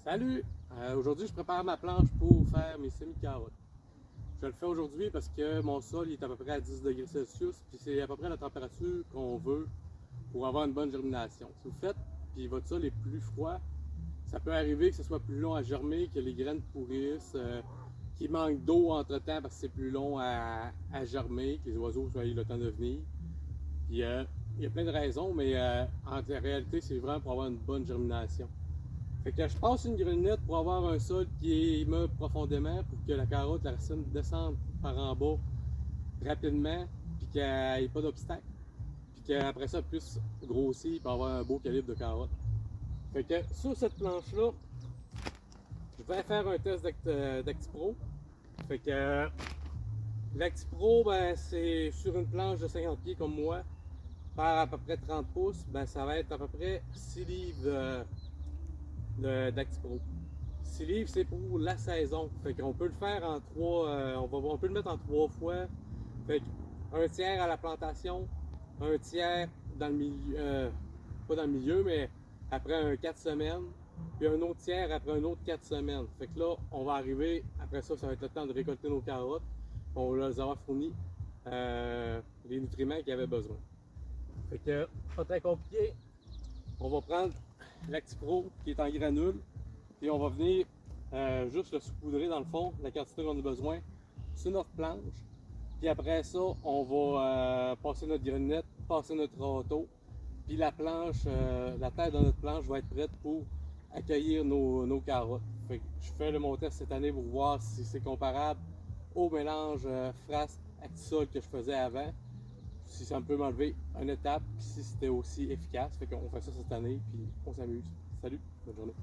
Salut! Aujourd'hui, je prépare ma planche pour faire mes semis-carottes. Je le fais aujourd'hui parce que mon sol il est à peu près à 10 degrés Celsius, puis c'est à peu près la température qu'on veut pour avoir une bonne germination. Si vous faites, puis votre sol est plus froid, ça peut arriver que ce soit plus long à germer, que les graines pourrissent, qu'il manque d'eau entre-temps parce que c'est plus long à germer, que les oiseaux aient le temps de venir. Puis il y a plein de raisons, mais en réalité, c'est vraiment pour avoir une bonne germination. Fait que je passe une grenette pour avoir un sol qui émeut profondément pour que la carotte, la racine descende par en bas rapidement, puis qu'il n'y ait pas d'obstacle, puis qu'après ça puisse grossir pour avoir un beau calibre de carotte. Fait que sur cette planche-là, je vais faire un test d'ActiPro. Fait que l'ActiPro, ben, c'est sur une planche de 50 pieds comme moi, par à peu près 30 pouces, ben, ça va être à peu près 6 livres d'ActiPro. 6 livres, c'est pour la saison. Fait qu'on peut le faire en trois. On peut le mettre en trois fois. Fait un tiers à la plantation, un tiers dans le milieu. Pas dans le milieu, mais après un 4 semaines. Puis un autre tiers après un autre 4 semaines. Fait que là, on va arriver. Après ça, ça va être le temps de récolter nos carottes. On va leur avoir fourni les nutriments qu'ils avaient besoin. Fait que, pas très compliqué. On va prendre l'ActiPro qui est en granule. Puis on va venir juste le saupoudrer dans le fond, la quantité qu'on a besoin, sur notre planche. Puis après ça, on va passer notre grenette, passer notre râteau. Puis la planche, la terre de notre planche va être prête pour accueillir nos carottes. Fait que je fais mon test cette année pour voir si c'est comparable au mélange Frass Actisol que je faisais avant. Si ça me peut m'enlever une étape, puis si c'était aussi efficace. Fait qu'on fait ça cette année, puis on s'amuse. Salut, bonne journée.